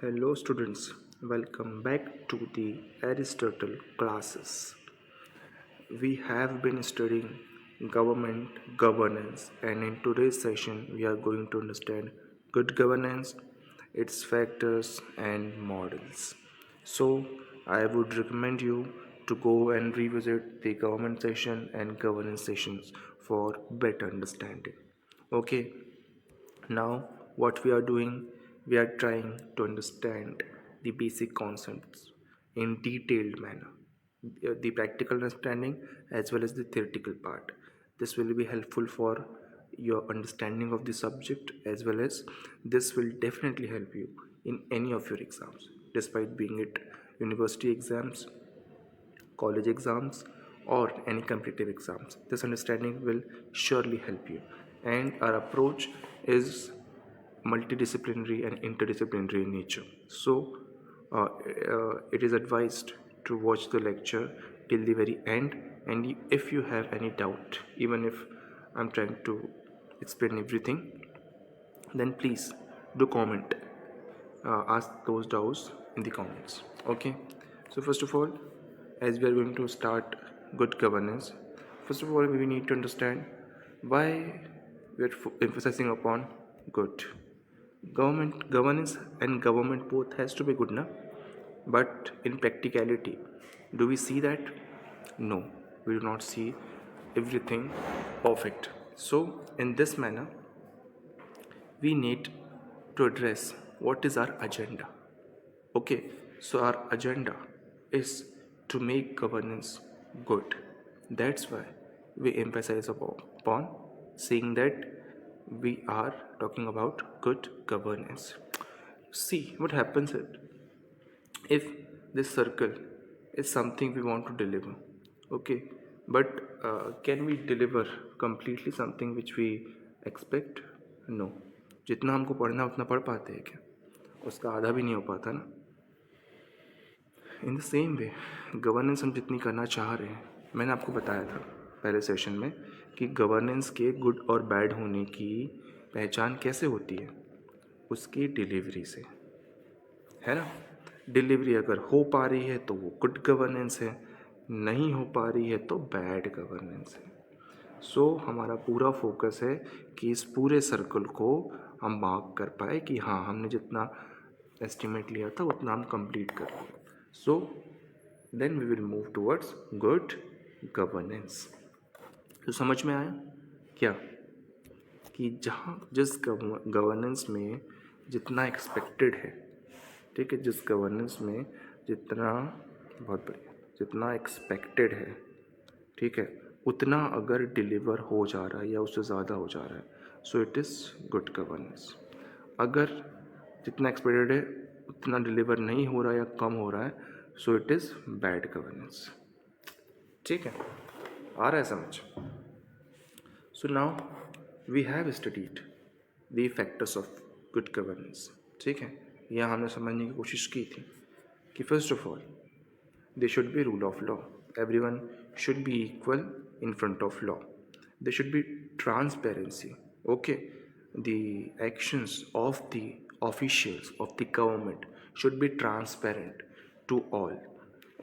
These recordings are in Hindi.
Hello students, welcome back to the Aristotle classes. We have been studying government governance, and in today's session we are going to understand good governance, its factors and models. So I would recommend you to go and revisit the government session and governance sessions for better understanding. Okay, now, what we are doing, we are trying to understand the basic concepts in detailed manner, the practical understanding as well as the theoretical part. This will be helpful for your understanding of the subject as well as this will definitely help you in any of your exams, despite being it university exams, college exams or any competitive exams. This understanding will surely help you, and our approach is multidisciplinary and interdisciplinary in nature. So it is advised to watch the lecture till the very end, and if you have any doubt, even if I'm trying to explain everything, then please do comment, ask those doubts in the comments. Okay, so first of all, as we are going to start good governance, first of all we need to understand why we are emphasizing upon good government. Governance and government both has to be good, na? But in practicality, do we see that? No, we do not see everything perfect. So in this manner we need to address what is our agenda. Okay, so our agenda is to make governance good. That's why we emphasize upon saying that we are talking about good governance. See what happens if this circle is something we want to deliver. Okay, but can we deliver completely something which we expect? No. जितना हमको पढ़ना उतना पढ़ पाते हैं क्या? उसका आधा भी नहीं हो पाता ना. In the same way governance हम जितनी करना चाह रहे हैं, मैंने आपको बताया था पहले सेशन में कि गवर्नेंस के गुड और बैड होने की पहचान कैसे होती है, उसकी डिलीवरी से, है ना. डिलीवरी अगर हो पा रही है तो वो गुड गवर्नेंस है, नहीं हो पा रही है तो बैड गवर्नेंस है. सो हमारा पूरा फोकस है कि इस पूरे सर्कल को हम मार्क कर पाए कि हाँ, हमने जितना एस्टिमेट लिया था उतना हम कंप्लीट कर पाए. So then we will move towards good governance. तो समझ में आया क्या कि जहाँ जिस गवर्नेंस में जितना एक्सपेक्टेड है, ठीक है, जिस गवर्नेंस में जितना, बहुत बढ़िया, जितना एक्सपेक्टेड है, ठीक है, उतना अगर डिलीवर हो जा रहा है या उससे ज़्यादा हो जा रहा है, so it is good governance. अगर जितना एक्सपेक्टेड है उतना डिलीवर नहीं हो रहा है या कम हो रहा है, so it is bad governance. ठीक है, आ रहा है समझ? So now we have studied the factors of good governance. ठीक है, यह हमने समझने की कोशिश की थी कि first of all there should be rule of law. Everyone should be equal in front of law. There should be transparency. Okay, the actions of the officials of the government should be transparent to all.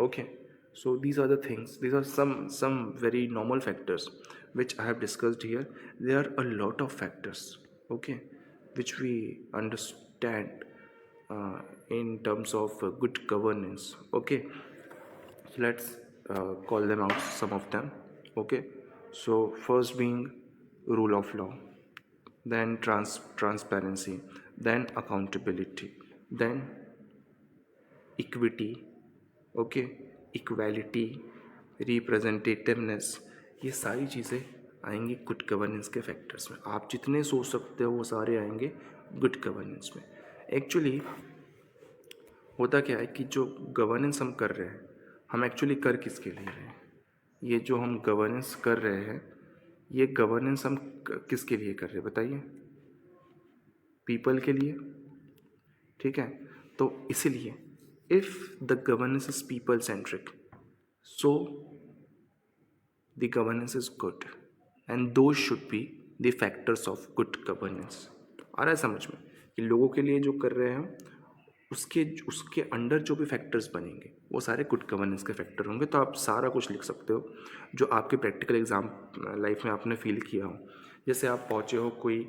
Okay, so these are the things, these are some very normal factors which I have discussed here. There are a lot of factors, okay, which we understand in terms of good governance. Okay, so let's call them out, some of them. Okay, so first being rule of law, then transparency, then accountability, then equity, okay, equality, representativeness. ये सारी चीज़ें आएंगी गुड गवर्नेंस के फैक्टर्स में. आप जितने सोच सकते हो वो सारे आएंगे गुड गवर्नेंस में. एक्चुअली होता क्या है कि जो गवर्नेंस हम कर रहे हैं, हम एक्चुअली कर किसके लिए रहे हैं? ये जो हम गवर्नेंस कर रहे हैं, ये गवर्नेंस हम किसके लिए कर रहे हैं बताइए? पीपल के लिए, ठीक है. तो इसीलिए if the governance is people centric, so the governance is good and those should be the factors of good governance. आ रहा है समझ में कि लोगों के लिए जो कर रहे हैं उसके उसके अंडर जो भी फैक्टर्स बनेंगे वो सारे गुड गवर्नेंस के फैक्टर होंगे। तो आप सारा कुछ लिख सकते हो जो आपके प्रैक्टिकल एग्ज़ाम लाइफ में आपने फील किया हो। जैसे आप पहुँचे हो कोई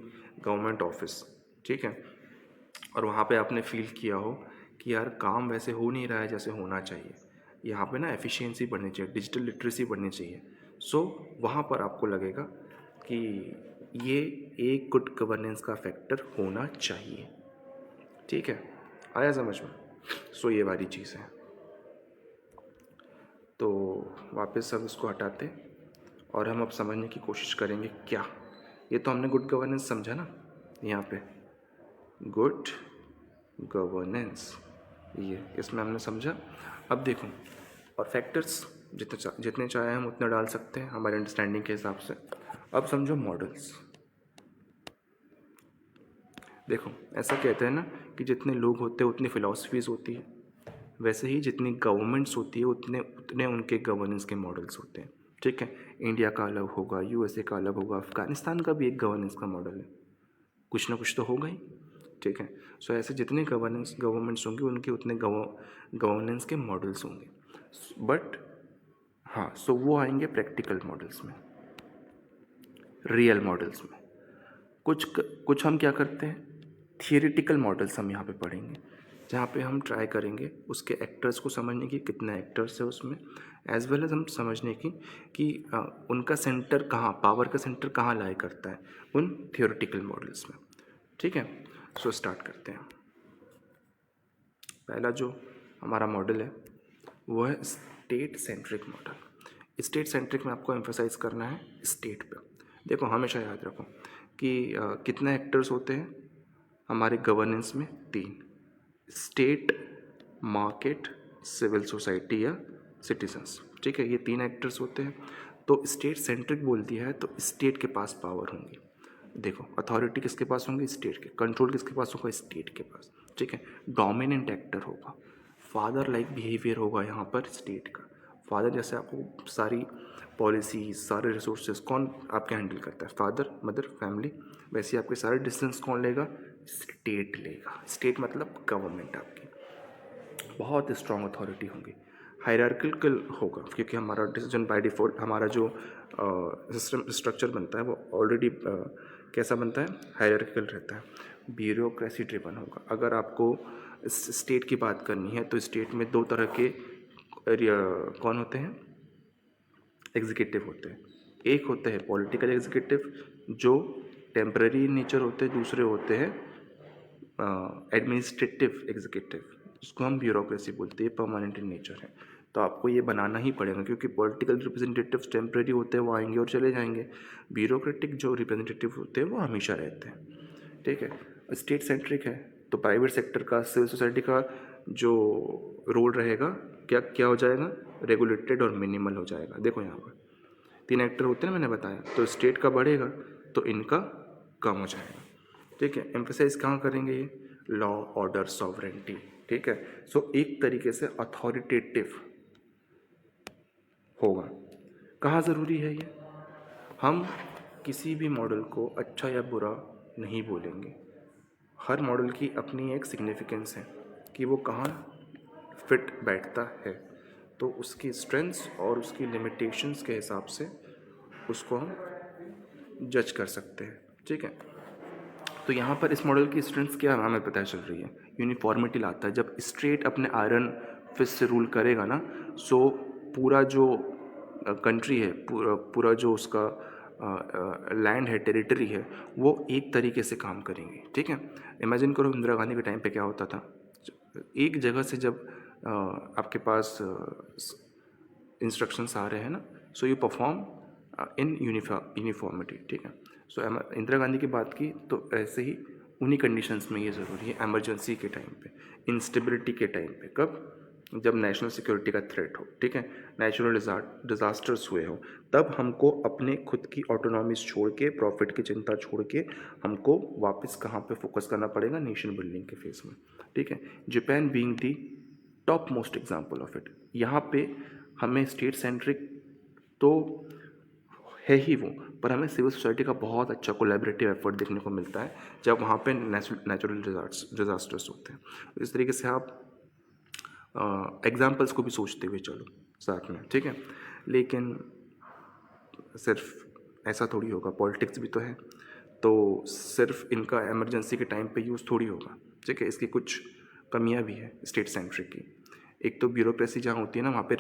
गवर्नमेंट ऑफिस, ठीक है, और वहाँ पे आपने फील किया हो कि यार काम वैसे हो नहीं रहा है जैसे होना चाहिए, यहाँ पे ना एफिशिएंसी बढ़नी चाहिए, डिजिटल लिटरेसी बढ़नी चाहिए। सो वहाँ पर आपको लगेगा कि ये एक गुड गवर्नेंस का फैक्टर होना चाहिए। ठीक है, आया समझ में? सो ये वाली चीज़ है। तो वापस सब इसको हटाते और हम अब समझने की कोशिश करेंगे क्या। ये तो हमने गुड गवर्नेंस समझा ना, यहाँ पे गुड गवर्नेंस ये इसमें हमने समझा। अब देखो, और फैक्टर्स जितने चाहे हम उतने डाल सकते हैं हमारे अंडरस्टैंडिंग के हिसाब से। अब समझो मॉडल्स। देखो ऐसा कहते हैं ना कि जितने लोग होते हैं उतनी फ़िलासफ़ीज़ होती है, वैसे ही जितनी गवर्नमेंट्स होती है उतने उतने उनके गवर्नेंस के मॉडल्स होते हैं। ठीक है, इंडिया का अलग होगा, यूएसए का अलग होगा, अफ़गानिस्तान का भी एक गवर्नेंस का मॉडल है, कुछ ना कुछ तो होगा ही। ठीक है, सो ऐसे जितने गवर्नमेंट्स होंगे उनके उतने गवर्नेंस के मॉडल्स होंगे। बट हाँ, सो वो आएंगे प्रैक्टिकल मॉडल्स में, रियल मॉडल्स में। कुछ हम क्या करते हैं, थियरिटिकल मॉडल्स हम यहाँ पे पढ़ेंगे, जहाँ पे हम ट्राई करेंगे उसके एक्टर्स को समझने की, कितने एक्टर्स है उसमें, एज वेल एज हम समझने की कि उनका सेंटर कहाँ, पावर का सेंटर कहाँ लाई करता है उन थियोरेटिकल मॉडल्स में। ठीक है, सो स्टार्ट करते हैं। पहला जो हमारा मॉडल है वो है state centric model. State centric में आपको एम्फोसाइज करना है स्टेट पे। देखो हमेशा याद रखो कि कितने एक्टर्स होते हैं हमारे गवर्नेंस में, 3, स्टेट, मार्केट, सिविल सोसाइटी या सिटीजन्स। ठीक है, ये 3 एक्टर्स होते हैं। तो स्टेट सेंट्रिक बोल दिया है तो स्टेट के पास पावर होंगी। देखो अथॉरिटी किसके पास होंगी, स्टेट के, कंट्रोल किसके पास होगा, स्टेट के पास। ठीक है, डोमिनेंट एक्टर होगा, फादर लाइक बिहेवियर होगा यहाँ पर स्टेट का। फादर जैसे आपको सारी पॉलिसी, सारे रिसोर्सेज कौन आपके हैंडल करता है, फादर, मदर, फैमिली, वैसे आपके सारे डिसीजंस कौन लेगा, स्टेट लेगा। स्टेट मतलब गवर्नमेंट आपकी, बहुत स्ट्रॉन्ग अथॉरिटी होंगी। हायरार्किकल होगा क्योंकि हमारा डिसीजन बाय डिफ़ॉल्ट, हमारा जो सिस्टम स्ट्रक्चर बनता है वो ऑलरेडी कैसा बनता है, हायरार्किकल रहता है। ब्यूरोक्रेसी ड्रिवन होगा। अगर आपको स्टेट की बात करनी है तो स्टेट में 2 तरह के कौन होते हैं, एग्जीक्यूटिव होते हैं। एक होते हैं पॉलिटिकल एग्जीक्यूटिव जो टेम्पररी नेचर होते हैं, दूसरे होते हैं एडमिनिस्ट्रेटिव एग्जीक्यूटिव, जिसको हम ब्यूरोक्रेसी बोलते हैं, परमानेंट इन नेचर है। तो आपको ये बनाना ही पड़ेगा क्योंकि पॉलिटिकल रिप्रेजेंटेटिव्स टेम्पररी होते हैं, वो आएंगे और चले जाएंगे। ब्यूरोक्रेटिक जो रिप्रेजेंटेटिव होते हैं वो हमेशा रहते हैं। ठीक है, स्टेट सेंट्रिक है तो प्राइवेट सेक्टर का, सिविल सोसाइटी का जो रोल रहेगा क्या क्या हो जाएगा, रेगुलेटेड और मिनिमल हो जाएगा। देखो यहाँ पर 3 एक्टर होते हैं ना, मैंने बताया, तो स्टेट का बढ़ेगा तो इनका कम हो जाएगा। ठीक है, एम्फेसाइज कहाँ करेंगे ये, लॉ, ऑर्डर, सॉवरेंटी। ठीक है, सो एक तरीके से अथॉरिटेटिव होगा। कहाँ ज़रूरी है ये, हम किसी भी मॉडल को अच्छा या बुरा नहीं बोलेंगे, हर मॉडल की अपनी एक सिग्निफिकेंस है कि वो कहाँ फिट बैठता है। तो उसकी स्ट्रेंथ्स और उसकी लिमिटेशंस के हिसाब से उसको हम जज कर सकते हैं। ठीक है, तो यहाँ पर इस मॉडल की स्ट्रेंथ्स क्या हमें पता चल रही है, यूनिफॉर्मिटी लाता है। जब स्ट्रेट अपने आयरन फिस्ट से रूल करेगा ना, सो पूरा जो कंट्री है, पूरा जो उसका लैंड है, टेरिटरी है, वो एक तरीके से काम करेंगे। ठीक है, इमेजिन करो इंदिरा गांधी के टाइम पे क्या होता था, एक जगह से जब आपके पास इंस्ट्रक्शंस आ रहे हैं ना, so you perform in uniformity. ठीक है, सो इंदिरा गांधी की बात की तो ऐसे ही उन्हीं कंडीशंस में ये ज़रूरी है, एमरजेंसी के टाइम पे, इंस्टेबिलिटी के टाइम पे, कब, जब नेशनल सिक्योरिटी का थ्रेट हो। ठीक है, नेचुरल डिज़ास्टर्स हुए हो, तब हमको अपने खुद की ऑटोनॉमीज छोड़ के, प्रॉफिट की चिंता छोड़ के हमको वापस कहाँ पे फोकस करना पड़ेगा, नेशन बिल्डिंग के फेस में। ठीक है, Japan being the top most example of it. यहाँ पे हमें स्टेट सेंट्रिक तो है ही वो, पर हमें सिविल सोसाइटी का बहुत अच्छा कोलैबोरेटिव एफर्ट देखने को मिलता है जब वहाँ पे नेचुरल डिजास्टर्स होते हैं। इस तरीके से आप एग्जाम्पल्स को भी सोचते हुए चलो साथ में, ठीक है। लेकिन सिर्फ ऐसा थोड़ी होगा, पॉलिटिक्स भी तो है, तो सिर्फ इनका इमरजेंसी के टाइम पे यूज़ थोड़ी होगा, ठीक है। इसकी कुछ कमियां भी है स्टेट सेंट्रिक की। एक तो ब्यूरोक्रेसी जहाँ होती है ना, वहाँ पे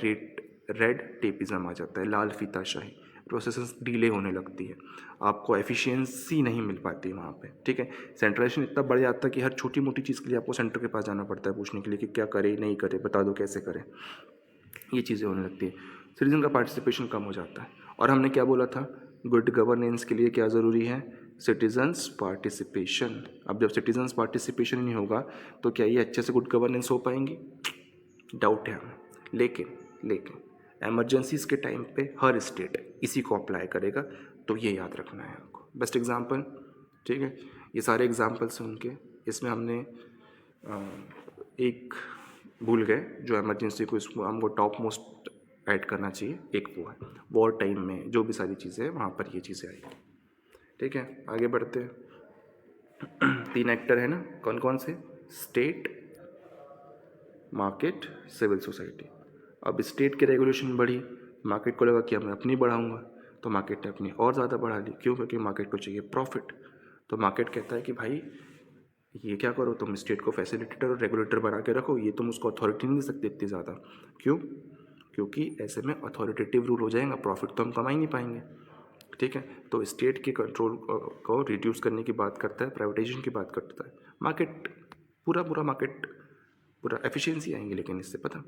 रेड टेपिज्म आ जाता है, लाल फीताशाही, प्रोसेस डिले होने लगती है, आपको एफिशिएंसी नहीं मिल पाती वहाँ पे, ठीक है। सेंट्रलाइजेशन इतना बढ़ जाता है कि हर छोटी मोटी चीज़ के लिए आपको सेंटर के पास जाना पड़ता है पूछने के लिए कि क्या करे नहीं करे, बता दो कैसे करें, ये चीज़ें होने लगती है। सिटीजन का पार्टिसिपेशन कम हो जाता है। और हमने क्या बोला था, गुड गवर्नेंस के लिए क्या ज़रूरी है, सिटीजन्स पार्टिसिपेशन। अब जब सिटीजन्स पार्टिसिपेशन नहीं होगा तो क्या ये अच्छे से गुड गवर्नेंस हो पाएंगी, डाउट है हमें। लेकिन एमरजेंसीज के टाइम पे हर स्टेट इसी को अप्लाई करेगा, तो ये याद रखना है आपको। बेस्ट एग्जांपल, ठीक है, ये सारे एग्जांपल्स सुन के इसमें हमने एक भूल गए जो इमरजेंसी को, इसको हमको टॉप मोस्ट ऐड करना चाहिए, एक वो है वॉर टाइम में जो भी सारी चीज़ें हैं वहाँ पर ये चीज़ें आई, ठीक है। आगे बढ़ते हैं। 3 एक्टर है ना, कौन कौन से, स्टेट, मार्केट, सिविल सोसाइटी। अब स्टेट की रेगुलेशन बढ़ी, मार्केट को लगा कि अब मैं अपनी बढ़ाऊंगा, तो मार्केट ने अपनी और ज़्यादा बढ़ा ली। क्यों? क्योंकि मार्केट को चाहिए प्रॉफिट। तो मार्केट कहता है कि भाई ये क्या करो, तुम स्टेट को फैसिलिटेटर और रेगुलेटर बना के रखो, ये तुम उसको अथॉरिटी नहीं दे सकते इतनी ज़्यादा। क्यों? क्योंकि ऐसे में अथॉरिटेटिव रूल हो जाएगा, प्रॉफिट तो हम कमा ही नहीं पाएंगे, ठीक है। तो स्टेट के कंट्रोल को रिड्यूस करने की बात करता है, प्राइवेटाइजेशन की बात करता है। मार्केट पूरा मार्केट पूरा एफिशिएंसी आएंगे, लेकिन इससे पता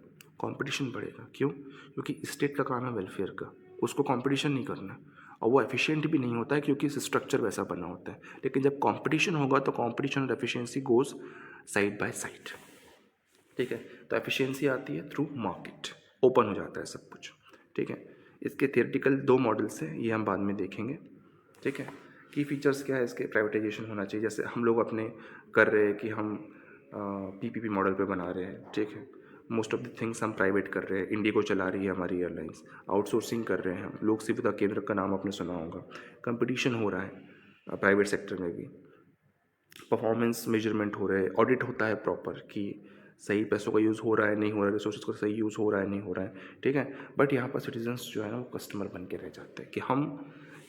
कंपटीशन बढ़ेगा। क्यों? क्योंकि स्टेट का काम है वेलफेयर का, उसको कंपटीशन नहीं करना, और वो एफिशिएंट भी नहीं होता है क्योंकि स्ट्रक्चर वैसा बना होता है। लेकिन जब कंपटीशन होगा तो कंपटीशन और efficiency goes side by side, ठीक है। तो एफिशिएंसी आती है थ्रू मार्केट, ओपन हो जाता है सब कुछ, ठीक है। इसके थियोरेटिकल 2 मॉडल्स हैं, ये हम बाद में देखेंगे, ठीक है। की फीचर्स क्या है इसके, प्राइवेटाइजेशन होना चाहिए, जैसे हम लोग अपने कर रहे हैं कि हम पीपीपी मॉडल पे बना रहे हैं, ठीक है। मोस्ट ऑफ द थिंग्स हम प्राइवेट कर रहे हैं, इंडिगो चला रही है हमारी एयरलाइंस, आउटसोर्सिंग कर रहे हैं हम, लोक सुविधा केंद्र का नाम आपने सुना होगा। कंपटीशन हो रहा है प्राइवेट सेक्टर में भी, परफॉर्मेंस मेजरमेंट हो रहा है, ऑडिट होता है प्रॉपर कि सही पैसों का यूज़ हो रहा है नहीं हो रहा है, रिसोर्सेज का सही यूज़ हो रहा है नहीं हो रहा है, ठीक है। बट यहाँ पर सिटीजन्स जो है ना वो कस्टमर बन के रह जाते हैं कि हम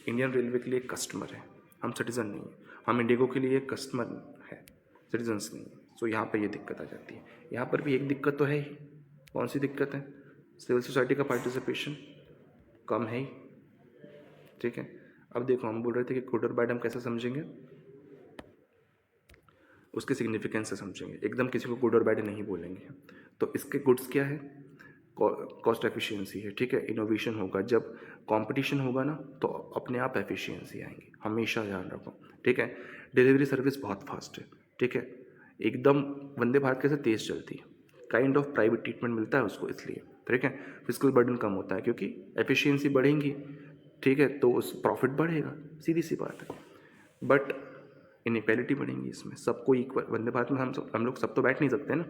इंडियन रेलवे के लिए कस्टमर हैं, हम सिटीज़न नहीं हैं। हम इंडिगो के लिए कस्टमर है, सिटीजन्स नहीं है। सो यहाँ पर ये दिक्कत आ जाती है। यहाँ पर भी एक दिक्कत तो है ही, कौन सी दिक्कत है, सिविल सोसाइटी का पार्टिसिपेशन कम है ही, ठीक है। अब देखो हम बोल रहे थे कि गुड और बैड हम कैसे समझेंगे, उसके सिग्निफिकेंस से समझेंगे, एकदम किसी को गुड और बैड नहीं बोलेंगे। तो इसके गुड्स क्या है, कॉस्ट एफिशिएंसी है, ठीक है। इनोवेशन होगा, जब कंपटीशन होगा ना तो अपने आप एफिशिएंसी आएंगी, हमेशा ध्यान रखो, ठीक है। डिलीवरी सर्विस बहुत फास्ट है, ठीक है, एकदम वंदे भारत कैसे तेज़ चलती है, काइंड ऑफ प्राइवेट ट्रीटमेंट मिलता है उसको, इसलिए, ठीक है। फिजिकल बर्डन कम होता है क्योंकि एफिशिएंसी बढ़ेंगी, ठीक है, तो उस प्रॉफिट बढ़ेगा, सीधी सी बात है। बट इनइक्वालिटी बढ़ेंगी इसमें, सबको इक्वल, वंदे भारत में हम लोग सब तो बैठ नहीं सकते ना,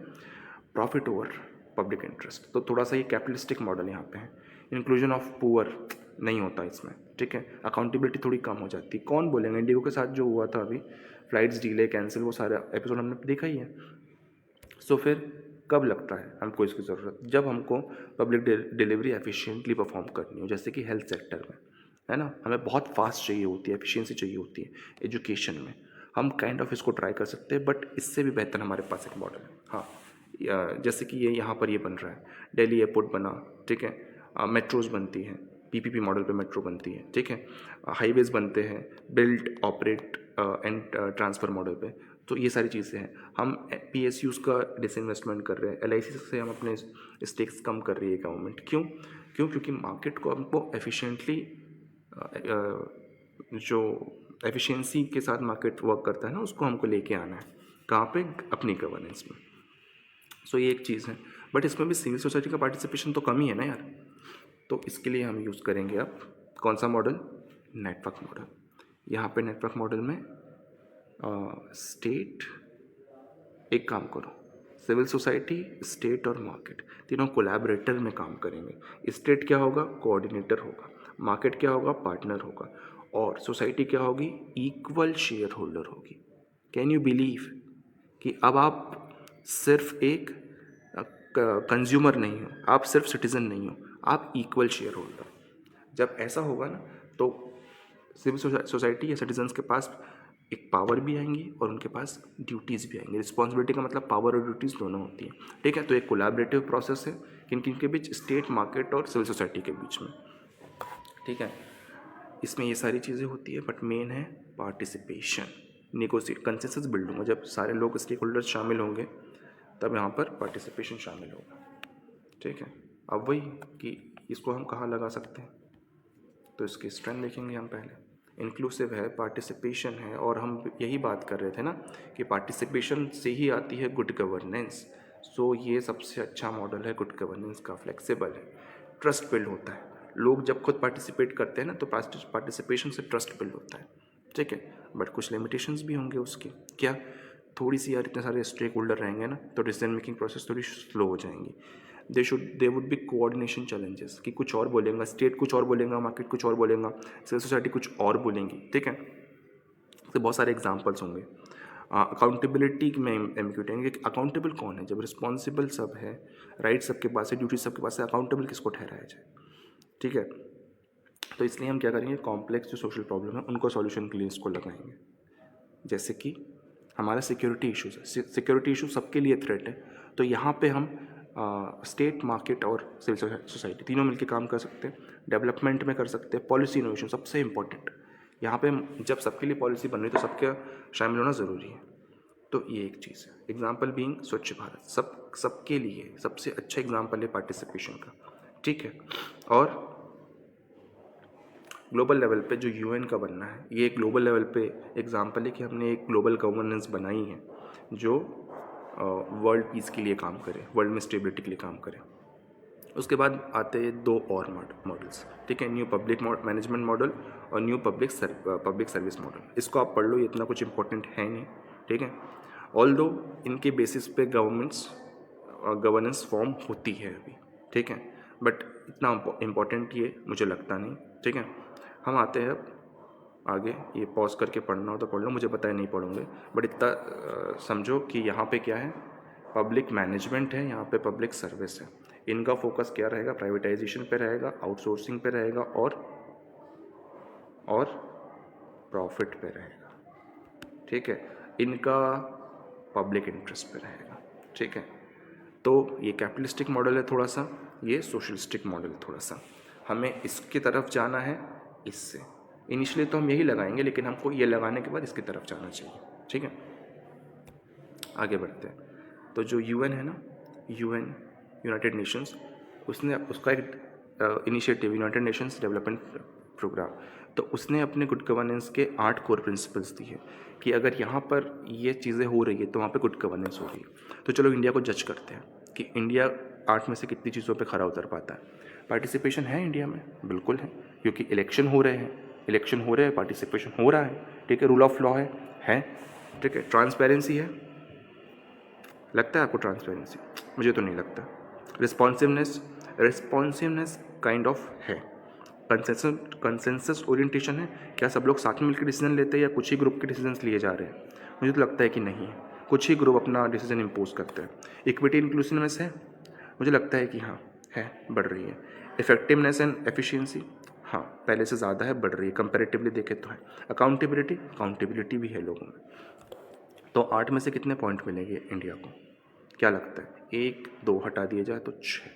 प्रॉफिट ओवर पब्लिक इंटरेस्ट, तो थोड़ा सा ये कैपिटलिस्टिक मॉडल यहाँ पे है। इंक्लूजन ऑफ पुअर नहीं होता इसमें, ठीक है। अकाउंटेबिलिटी थोड़ी कम हो जाती है। कौन बोलेंगे, इंडिगो के साथ जो हुआ था अभी, फ्लाइट्स डिले कैंसिल, वो सारा एपिसोड हमने देखा ही है। सो फिर कब लगता है हमको इसकी ज़रूरत, जब हमको पब्लिक डिलीवरी एफिशिएंटली परफॉर्म करनी हो, जैसे कि हेल्थ सेक्टर में, है ना, हमें बहुत फास्ट चाहिए होती है, एफिशिएंसी चाहिए होती है। एजुकेशन में हम काइंड ऑफ इसको ट्राई कर सकते हैं, बट इससे भी बेहतर हमारे पास एक मॉडल है। हाँ, जैसे कि ये यहाँ पर ये बन रहा है, दिल्ली एयरपोर्ट बना, ठीक है, मेट्रोज बनती हैं, पीपीपी मॉडल पे मेट्रो बनती है, ठीक है, हाईवेज बनते हैं, build operate and transfer model पे। तो ये सारी चीज़ें हैं। हम पीएसयूज़ का डिसइन्वेस्टमेंट कर रहे हैं, एलआईसी से हम अपने स्टेक्स कम कर रही है गवर्नमेंट। क्योंकि मार्केट को हमको एफिशिएंटली, जो एफिशिएंसी के साथ मार्केट वर्क करता है ना, उसको हमको लेके आना है, कहाँ पे, अपनी गवर्नेंस में। सो ये एक चीज़ है, बट इसमें भी सिविल सोसाइटी का पार्टिसिपेशन तो कम ही है ना यार। तो इसके लिए हम यूज़ करेंगे अब कौन सा मॉडल, नेटवर्क मॉडल। यहाँ पे नेटवर्क मॉडल में स्टेट, एक काम करो, सिविल सोसाइटी, स्टेट और मार्केट तीनों कोलैबोरेटर में काम करेंगे। स्टेट क्या होगा, कोऑर्डिनेटर होगा, मार्केट क्या होगा, पार्टनर होगा, और सोसाइटी क्या होगी, इक्वल शेयर होल्डर होगी। कैन यू बिलीव कि अब आप सिर्फ एक कंज्यूमर नहीं हो, आप सिर्फ सिटीज़न नहीं हो, आप इक्वल शेयर होल्डर। जब ऐसा होगा ना तो सिविल सोसाइटी या सिटीजन्स के पास एक पावर भी आएंगी और उनके पास ड्यूटीज़ भी आएंगी। रिस्पॉन्सिबिलिटी का मतलब पावर और ड्यूटीज़ दोनों होती हैं, ठीक है। तो एक कोलैबोरेटिव प्रोसेस है किन किन के बीच, स्टेट, मार्केट और सिविल सोसाइटी के बीच में, ठीक है। इसमें ये सारी चीज़ें होती है, बट मेन है पार्टिसिपेशन, नेगोशिएट, कंसेंसस बिल्ड होगा। जब सारे लोग स्टेक होल्डर्स शामिल होंगे तब यहाँ पर पार्टिसिपेशन शामिल होगा, ठीक है। अब वही कि इसको हम कहाँ लगा सकते हैं, तो इसकी स्ट्रेंथ देखेंगे हम पहले। इंक्लूसिव है, पार्टिसिपेशन है, और हम यही बात कर रहे थे ना कि पार्टिसिपेशन से ही आती है गुड गवर्नेंस। सो ये सबसे अच्छा मॉडल है गुड गवर्नेंस का, फ्लेक्सिबल है, ट्रस्ट बिल्ड होता है। लोग जब खुद पार्टिसिपेट करते हैं ना तो पार्टिसिपेशन से ट्रस्ट बिल्ड होता है, ठीक है। बट कुछ लिमिटेशंस भी होंगे उसके, क्या, थोड़ी सी यार इतने सारे स्टेक होल्डर रहेंगे ना तो डिसीजन मेकिंग प्रोसेस थोड़ी स्लो हो जाएंगी। They would be coordination challenges कि कुछ और बोलेगा, स्टेट कुछ और बोलेगा, मार्केट कुछ और बोलेगा, सिविल सोसाइटी कुछ और बोलेंगी, ठीक है। तो बहुत सारे एग्जांपल्स होंगे। अकाउंटेबिलिटी में एम्बिग्यूटी, कि अकाउंटेबल कौन है, जब रिस्पॉन्सिबल सब है, राइट सबके पास है, ड्यूटी सबके पास है, अकाउंटेबल किसको ठहराया जाए, ठीक है। तो इसलिए हम क्या करेंगे, कॉम्प्लेक्स जो सोशल प्रॉब्लम है उनको सॉल्यूशन के लिए इसको लगाएंगे। जैसे कि हमारा सिक्योरिटी इशूज़ है, सिक्योरिटी इशू सबके लिए थ्रेट है, तो यहाँ पे हम स्टेट, मार्केट और सिविल सोसाइटी तीनों मिलकर काम कर सकते हैं, डेवलपमेंट में कर सकते हैं, पॉलिसी इनोवेशन सबसे इम्पॉर्टेंट। यहाँ पे जब सबके लिए पॉलिसी बन रही है तो सबका शामिल होना ज़रूरी है। तो ये एक चीज़ है। एग्जाम्पल बीइंग स्वच्छ भारत, सबके लिए सबसे अच्छा एग्जाम्पल है पार्टिसिपेशन का, ठीक है। और ग्लोबल लेवल पे जो यूएन का बनना है, ये एक ग्लोबल लेवल पे एग्जाम्पल है कि हमने एक ग्लोबल गवर्नेंस बनाई है जो वर्ल्ड पीस के लिए काम करे, वर्ल्ड में स्टेबिलिटी के लिए काम करे। उसके बाद आते हैं दो और मॉडल्स, ठीक है, न्यू पब्लिक मैनेजमेंट मॉडल और न्यू पब्लिक सर्विस मॉडल। इसको आप पढ़ लो, ये इतना कुछ इंपॉर्टेंट है नहीं, ठीक है। ऑल्दो इनके बेसिस पे गवर्नेंस फॉर्म होती है अभी, ठीक है, बट इतना इम्पोर्टेंट ये मुझे लगता नहीं, ठीक है। हम आते हैं अब आगे, ये पॉज करके पढ़ना हो तो पढ़ लो, मुझे पता है नहीं पढ़ोगे, बट इतना समझो कि यहाँ पे क्या है, पब्लिक मैनेजमेंट है, यहाँ पे पब्लिक सर्विस है। इनका फोकस क्या रहेगा, प्राइवेटाइजेशन पे रहेगा, आउटसोर्सिंग पे रहेगा और प्रॉफिट पे रहेगा, ठीक है। इनका पब्लिक इंटरेस्ट पे रहेगा, ठीक है। तो ये कैपिटलिस्टिक मॉडल है थोड़ा सा, ये सोशलिस्टिक मॉडल है थोड़ा सा। हमें इसकी तरफ जाना है, इससे इनिशियली तो हम यही लगाएंगे, लेकिन हमको ये लगाने के बाद इसकी तरफ जाना चाहिए, ठीक है। आगे बढ़ते हैं। तो जो यूएन है ना, यूएन, यूनाइटेड नेशंस, उसने उसका एक initiative, United Nations Development Programme, तो उसने अपने गुड गवर्नेंस के 8 कोर प्रिंसिपल्स दी है कि अगर यहाँ पर ये चीज़ें हो रही है तो वहाँ पे गुड गवर्नेंस हो रही है। तो चलो इंडिया को जज करते हैं कि इंडिया 8 में से कितनी चीज़ों पे खरा उतर पाता है। पार्टिसिपेशन है इंडिया में, बिल्कुल है, क्योंकि इलेक्शन हो रहे हैं, पार्टिसिपेशन हो रहा है, ठीक है। रूल ऑफ लॉ है, ठीक है। ट्रांसपेरेंसी है, लगता है आपको ट्रांसपेरेंसी, मुझे तो नहीं लगता। रिस्पॉन्सिवनेस काइंड ऑफ है। कंसेंसस ओरिएंटेशन है, क्या सब लोग साथ में मिलकर डिसीजन लेते हैं या कुछ ही ग्रुप के डिसीजंस लिए जा रहे हैं, मुझे तो लगता है कि नहीं है, कुछ ही ग्रुप अपना डिसीजन इम्पोज करते हैं। इक्विटी इंक्लूसिवनेस है, मुझे लगता है कि हाँ है, बढ़ रही है। इफेक्टिवनेस एंड एफिशिएंसी, हाँ पहले से ज़्यादा है, बढ़ रही है, कंपैरेटिवली देखें तो है। अकाउंटेबिलिटी भी है लोगों में। तो 8 में से कितने पॉइंट मिलेंगे इंडिया को, क्या लगता है, 1 2 हटा दिए जाए तो 6,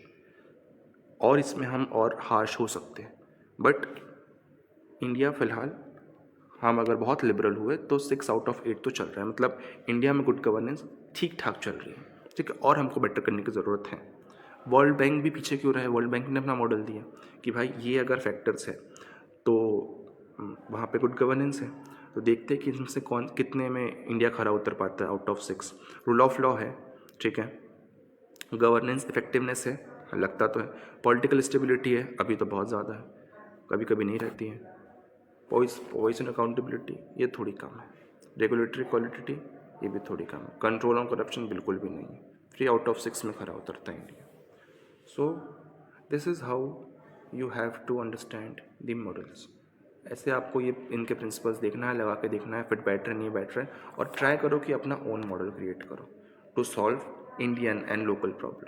और इसमें हम और हार्श हो सकते हैं, बट इंडिया फ़िलहाल हम अगर बहुत लिबरल हुए तो 6 आउट ऑफ 8 तो चल रहा है, मतलब इंडिया में गुड गवर्नेंस ठीक ठाक चल रही है, ठीक है। और हमको बेटर करने की ज़रूरत है। वर्ल्ड बैंक भी पीछे क्यों रहा है, वर्ल्ड बैंक ने अपना मॉडल दिया कि भाई ये अगर फैक्टर्स है तो वहाँ पे गुड गवर्नेंस है, तो देखते हैं कि इसमें से कौन कितने में इंडिया खरा उतर पाता है out of 6। Rule of law है, ठीक है, गवर्नेंस इफेक्टिवनेस है, लगता तो है, पॉलिटिकल स्टेबिलिटी है, अभी तो बहुत ज़्यादा है, कभी कभी नहीं रहती है। वॉइस एंड अकाउंटेबिलिटी ये थोड़ी कम है। रेगुलेटरी क्वालिटी ये भी थोड़ी कम है। कंट्रोल ऑन करप्शन बिल्कुल भी नहीं है। 3 आउट ऑफ 6 में खरा उतरता है India. So this is how you have to understand the models. ऐसे आपको ये इनके प्रिंसिपल्स देखना है, लगा के देखना है फिट बैटर नहीं बैटर है, और ट्राई करो कि अपना ओन मॉडल क्रिएट करो to solve Indian and local problem.